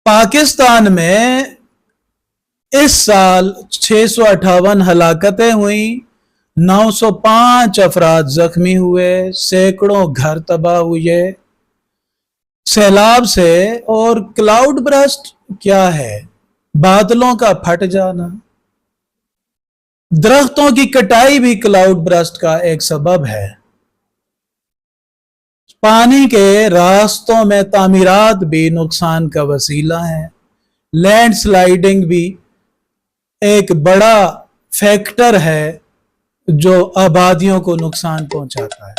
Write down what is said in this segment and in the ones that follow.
पाकिस्तान में इस साल 658 हलाकतें हुई, 905 अफराद जख्मी हुए, सैकड़ों घर तबाह हुए सैलाब से। और क्लाउड बर्स्ट क्या है? बादलों का फट जाना। दरख्तों की कटाई भी क्लाउड बर्स्ट का एक सबब है। पानी के रास्तों में तामीरात भी नुकसान का वसीला है। लैंड स्लाइडिंग भी एक बड़ा फैक्टर है जो आबादियों को नुकसान पहुंचाता है।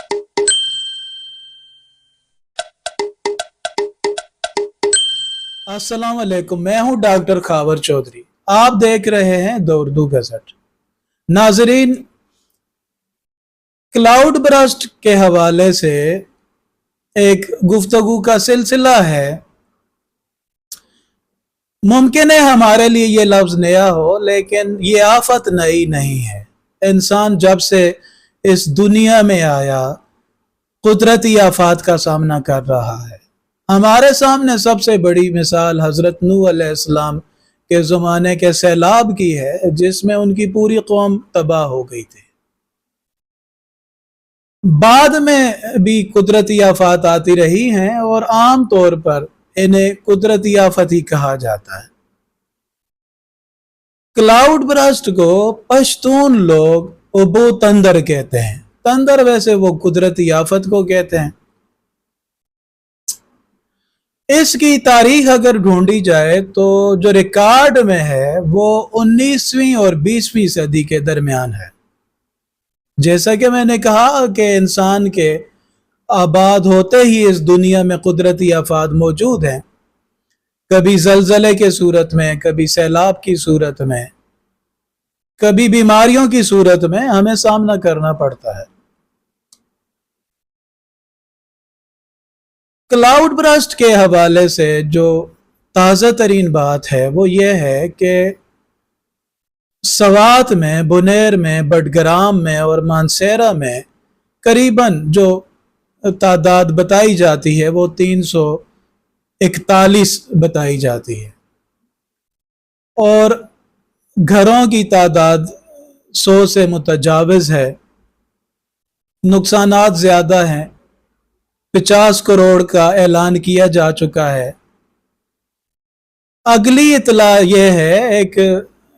अस्सलाम वालेकुम, मैं हूं डॉक्टर खावर चौधरी। आप देख रहे हैं द उर्दू गज़ट। नाजरीन, क्लाउड बर्स्ट के हवाले से एक गुफ्तगू का सिलसिला है। मुमकिन है हमारे लिए ये लफ्ज नया हो, लेकिन ये आफत नई नहीं है। इंसान जब से इस दुनिया में आया कुदरती आफत का सामना कर रहा है। हमारे सामने सबसे बड़ी मिसाल हजरत नूह अलैहिस्सलाम के ज़माने के सैलाब की है, जिसमें उनकी पूरी कौम तबाह हो गई थी। बाद में भी कुदरती आफत आती रही हैं और आम तौर पर इन्हें कुदरती आफत ही कहा जाता है। क्लाउड बर्स्ट को पश्तून लोग उबू तंदर कहते हैं। तंदर वैसे वो कुदरती आफत को कहते हैं। इसकी तारीख अगर ढूंढी जाए तो जो रिकॉर्ड में है वो 19वीं और 20वीं सदी के दरमियान है। जैसा कि मैंने कहा कि इंसान के आबाद होते ही इस दुनिया में कुदरती आफत मौजूद हैं। कभी जलजले के सूरत में, कभी सैलाब की सूरत में, कभी बीमारियों की सूरत में हमें सामना करना पड़ता है। क्लाउड बर्स्ट के हवाले से जो ताज़ा तरीन बात है वो ये है कि सवात में, बुनेर में, बडग्राम में और मानसेरा में करीबन जो तादाद बताई जाती है वो 341 बताई जाती है और घरों की तादाद 100 से मुतजाविज है। नुकसानात ज़्यादा हैं। 50 करोड़ का ऐलान किया जा चुका है। अगली इतला यह है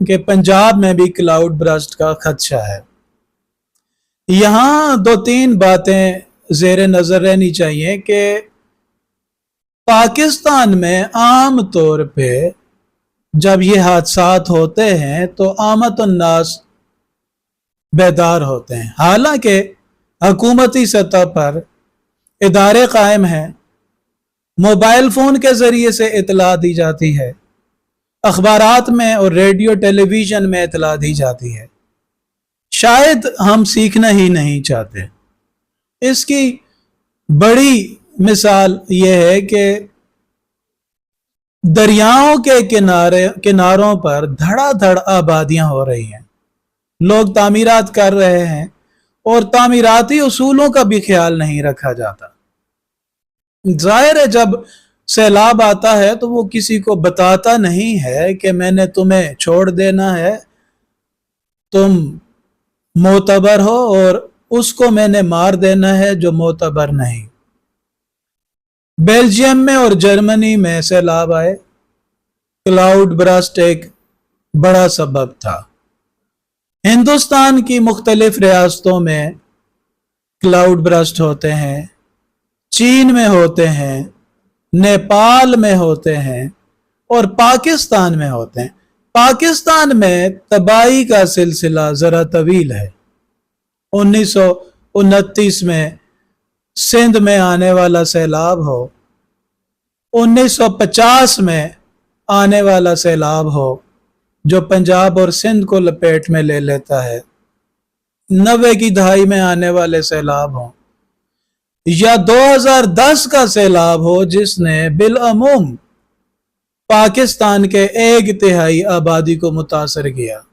कि पंजाब में भी क्लाउड बर्स्ट का खदशा है। यहाँ दो तीन बातें ज़ेरे नज़र रहनी चाहिए कि पाकिस्तान में आम तौर पे जब ये हादसात होते हैं तो आमतुन्नास बेदार होते हैं। हालांकि हुकूमती सतह पर इदारे कायम हैं, मोबाइल फ़ोन के ज़रिए से इतला दी जाती है, अखबारात में और रेडियो टेलीविज़न में इतला दी जाती है। शायद हम सीखना ही नहीं चाहते। इसकी बड़ी मिसाल यह है कि दरियाओं के किनारों पर धड़ाधड़ आबादियां हो रही हैं। लोग तामीरात कर रहे हैं और तामीराती उसूलों का भी ख्याल नहीं रखा जाता। जाहिर है जब सैलाब आता है तो वो किसी को बताता नहीं है कि मैंने तुम्हें छोड़ देना है, तुम मोतबर हो, और उसको मैंने मार देना है जो मोतबर नहीं। बेल्जियम में और जर्मनी में सैलाब आए। क्लाउड बर्स्ट एक बड़ा सबब था। हिंदुस्तान की मुख्तलिफ रियासतों में क्लाउड बर्स्ट होते हैं, चीन में होते हैं, नेपाल में होते हैं और पाकिस्तान में होते हैं। पाकिस्तान में तबाही का सिलसिला ज़रा तवील है। 1929 में सिंध में आने वाला सैलाब हो, 1950 में आने वाला सैलाब हो जो पंजाब और सिंध को लपेट में ले लेता है, 90 की दहाई में आने वाले सैलाब हो, या 2010 का सैलाब हो जिसने बिलअमूम पाकिस्तान के 1/3 आबादी को मुतासर किया।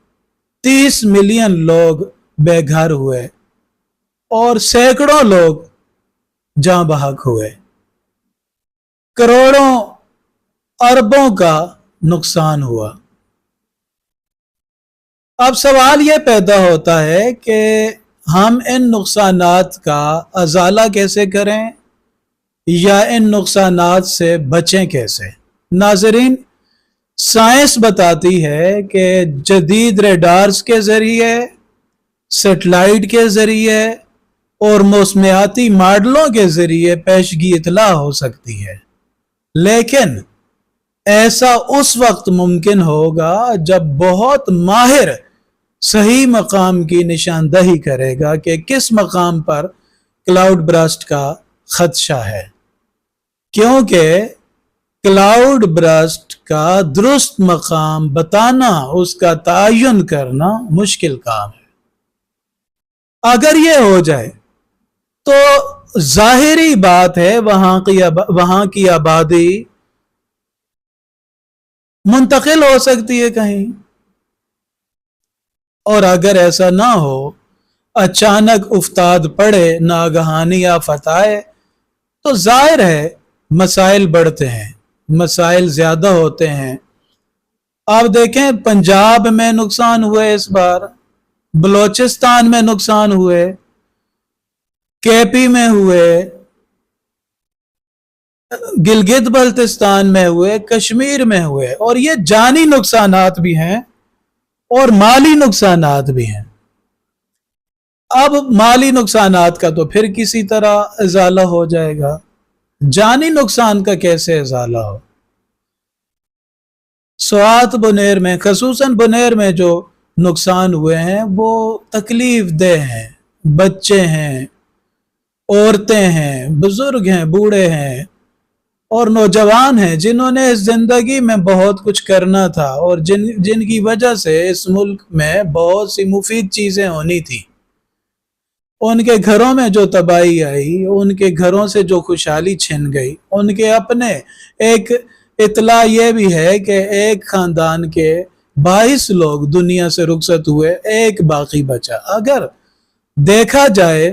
30 मिलियन लोग बेघर हुए और सैकड़ों लोग जाँ बहक हुए। करोड़ों अरबों का नुकसान हुआ। अब सवाल ये पैदा होता है कि हम इन नुकसानात का अजाला कैसे करें या इन नुकसानात से बचें कैसे। नाजरीन, साइंस बताती है कि जदीद रेडार्स के ज़रिए, सेटेलाइट के ज़रिए और मौसमियाती मॉडलों के ज़रिए पेशगी इतला हो सकती है, लेकिन ऐसा उस वक्त मुमकिन होगा जब बहुत माहिर सही मकाम की निशानदही करेगा कि किस मकाम पर क्लाउड बर्स्ट का खदशा है, क्योंकि क्लाउड बर्स्ट का दुरुस्त मकाम बताना, उसका तयन करना मुश्किल काम है। अगर ये हो जाए तो जाहिरी बात है वहां की आबादी मुंतकिल हो सकती है कहीं, और अगर ऐसा ना हो, अचानक उफ्ताद पड़े, नागहानी आफत आए, तो जाहिर है मसाइल बढ़ते हैं, मसाइल ज्यादा होते हैं। आप देखें, पंजाब में नुकसान हुए इस बार, बलोचिस्तान में नुकसान हुए, केपी में हुए, गिलगित बल्तिस्तान में हुए, कश्मीर में हुए, और ये जानी नुकसानात भी हैं और माली नुकसानात भी हैं। अब माली नुकसानात का तो फिर किसी तरह इजाला हो जाएगा, जानी नुकसान का कैसे इजाला हो। स्वात बुनेर में, खसूसन बुनेर में जो नुकसान हुए हैं वो तकलीफ देह हैं। बच्चे हैं, औरतें हैं, बुजुर्ग हैं, बूढ़े हैं और नौजवान हैं जिन्होंने इस जिंदगी में बहुत कुछ करना था और जिनकी वजह से इस मुल्क में बहुत सी मुफीद चीजें होनी थी। उनके घरों में जो तबाही आई, उनके घरों से जो खुशहाली छिन गई, उनके अपने एक इतला ये भी है कि एक खानदान के 22 लोग दुनिया से रुखसत हुए, एक बाकी बचा। अगर देखा जाए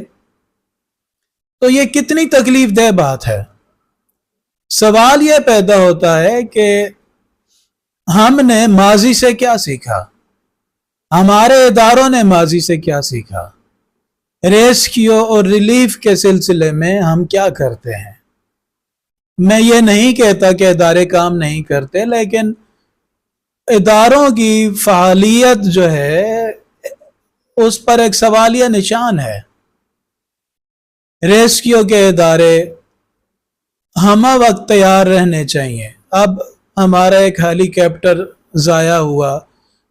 तो ये कितनी तकलीफ दह बात है। सवाल यह पैदा होता है कि हमने माजी से क्या सीखा, हमारे इदारों ने माजी से क्या सीखा, रेस्क्यू और रिलीफ के सिलसिले में हम क्या करते हैं। मैं ये नहीं कहता कि इदारे काम नहीं करते, लेकिन इदारों की फ़ालियत जो है उस पर एक सवालिया निशान है। रेस्क्यू के इदारे हम वक्त तैयार रहने चाहिए। अब हमारा एक हेलीकॉप्टर ज़ाया हुआ,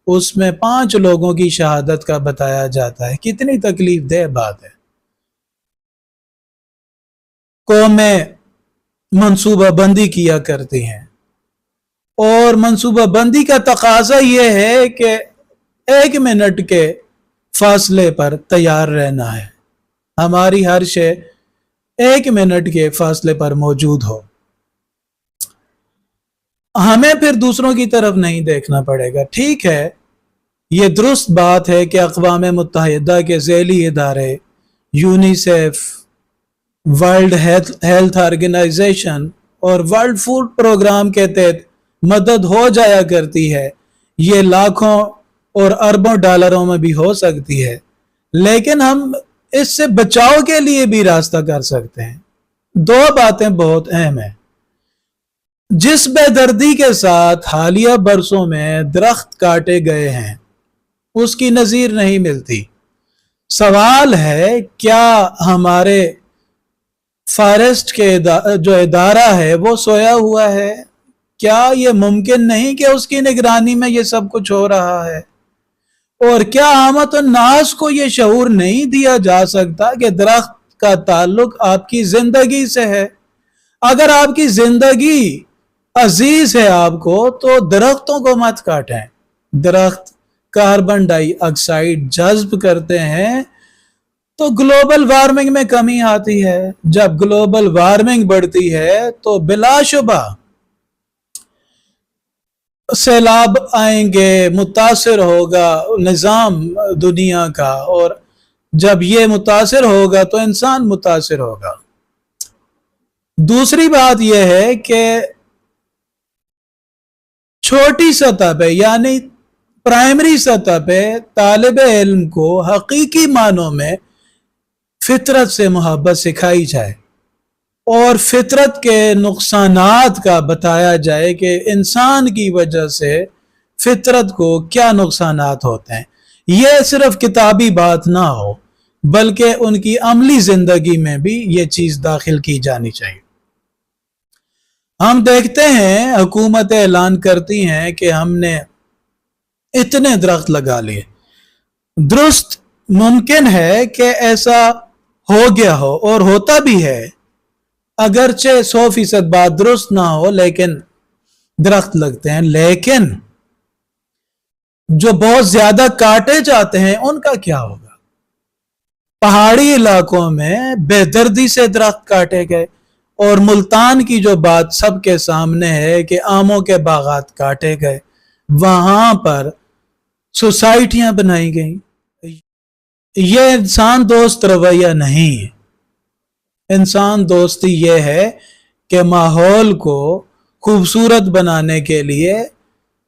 उसमें 5 लोगों की शहादत का बताया जाता है। कितनी तकलीफ दह बात है। कौमें मंसूबा बंदी किया करती हैं और मंसूबा बंदी का तकाजा यह है कि 1 मिनट के फासले पर तैयार रहना है। हमारी हर शे 1 मिनट के फासले पर मौजूद हो। हमें फिर दूसरों की तरफ नहीं देखना पड़ेगा। ठीक है, ये दुरुस्त बात है कि अक़वाम मुत्तहिदा के ज़ैली इदारे, यूनिसेफ, वर्ल्ड हेल्थ ऑर्गेनाइजेशन और वर्ल्ड फूड प्रोग्राम के तहत मदद हो जाया करती है। ये लाखों और अरबों डॉलरों में भी हो सकती है, लेकिन हम इससे बचाव के लिए भी रास्ता कर सकते हैं। 2 बातें बहुत अहम हैं। जिस बेदर्दी के साथ हालिया बरसों में दरख्त काटे गए हैं उसकी नज़ीर नहीं मिलती। सवाल है, क्या हमारे फॉरेस्ट के जो इदारा है वो सोया हुआ है? क्या ये मुमकिन नहीं कि उसकी निगरानी में ये सब कुछ हो रहा है? और क्या आमत नास को ये शऊर नहीं दिया जा सकता कि दरख्त का ताल्लुक आपकी जिंदगी से है? अगर आपकी जिंदगी अजीज है आपको, तो दरख्तों को मत काटें। दरख्त कार्बन डाइऑक्साइड जज्ब करते हैं तो ग्लोबल वार्मिंग में कमी आती है। जब ग्लोबल वार्मिंग बढ़ती है तो बिलाशुबा सैलाब आएंगे, मुतासिर होगा निज़ाम दुनिया का, और जब ये मुतासिर होगा तो इंसान मुतासिर होगा। दूसरी बात यह है कि छोटी सतह पे यानी प्राइमरी सतह पे तालिब इल्म को हकीकी मानों में फितरत से मोहब्बत सिखाई जाए और फितरत के नुकसानात का बताया जाए कि इंसान की वजह से फितरत को क्या नुकसानात होते हैं। यह सिर्फ किताबी बात ना हो बल्कि उनकी अमली जिंदगी में भी ये चीज दाखिल की जानी चाहिए। हम देखते हैं हुकूमत ऐलान करती हैं कि हमने इतने दरख्त लगा लिए। दुरुस्त मुमकिन है कि ऐसा हो गया हो और होता भी है, अगरचे 100% बात दुरुस्त ना हो लेकिन दरख्त लगते हैं। लेकिन जो बहुत ज्यादा काटे जाते हैं उनका क्या होगा? पहाड़ी इलाकों में बेदर्दी से दरख्त काटे गए और मुल्तान की जो बात सबके सामने है कि आमों के बागात काटे गए, वहां पर सोसाइटियां बनाई गई। यह इंसान दोस्त रवैया नहीं है। इंसान दोस्ती यह है कि माहौल को खूबसूरत बनाने के लिए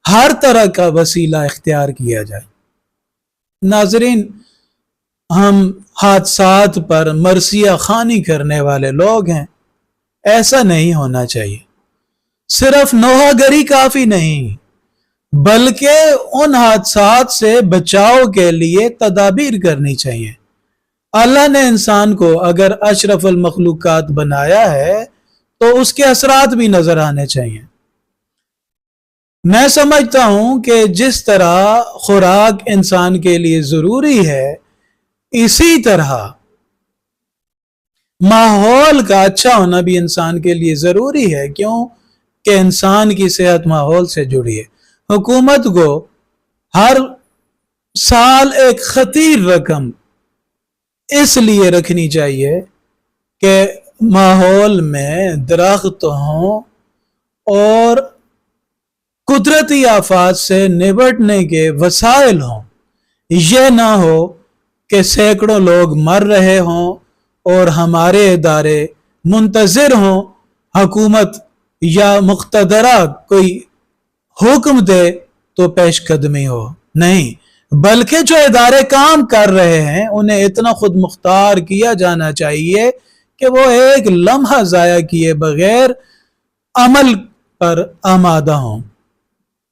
हर तरह का वसीला इख्तियार किया जाए। नाजरीन, हम हादसात पर मरसिया खानी करने वाले लोग हैं, ऐसा नहीं होना चाहिए। सिर्फ नोहागरी काफी नहीं बल्कि उन हादसात से बचाव के लिए तदाबीर करनी चाहिए। अल्लाह ने इंसान को अगर अशरफुल मखलूकात बनाया है तो उसके असरात भी नजर आने चाहिए। मैं समझता हूं कि जिस तरह खुराक इंसान के लिए जरूरी है, इसी तरह माहौल का अच्छा होना भी इंसान के लिए जरूरी है। क्यों कि इंसान की सेहत माहौल से जुड़ी है। हुकूमत को हर साल एक खतीर रकम इसलिए रखनी चाहिए कि माहौल में दरख्त हों और कुदरती आफात से निपटने के वसाइल हों। यह ना हो कि सैकड़ों लोग मर रहे हों और हमारे इदारे मुंतजिर हों हुकूमत या मुख्तदरा कोई हुक्म दे तो पेशकदमी हो। नहीं, बल्कि जो इदारे काम कर रहे हैं उन्हें इतना खुद मुख्तार किया जाना चाहिए कि वो एक लम्हा जाया किए बगैर अमल पर आमादा हों।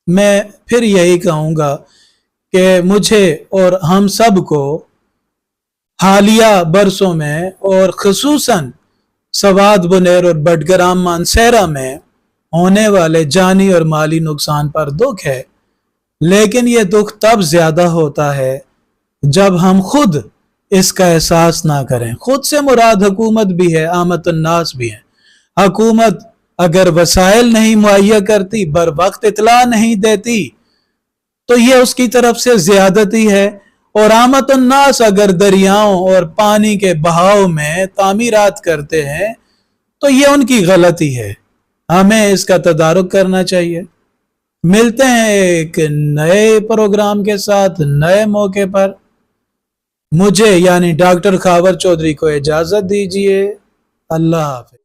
मैं फिर यही कहूँगा कि मुझे और हम सब को हालिया बरसों में और खसूसन सवाद बुनेर और बटग्राम मानसेरा में होने वाले जानी और माली नुकसान पर दुख है, लेकिन यह दुख तब ज्यादा होता है जब हम खुद इसका एहसास ना करें। खुद से मुराद हुकूमत भी है, आमतुन्नास भी है। हुकूमत अगर वसाइल नहीं मुहैया करती, बर वक्त इतला नहीं देती, तो यह उसकी तरफ से ज्यादती है। और आमतुन्नास अगर दरियाओं और पानी के बहाव में तामीरात करते हैं तो यह उनकी गलती है। हमें इसका तदारुक करना चाहिए। मिलते हैं एक नए प्रोग्राम के साथ नए मौके पर। मुझे यानी डॉक्टर खावर चौधरी को इजाजत दीजिए। अल्लाह हाफ़िज़।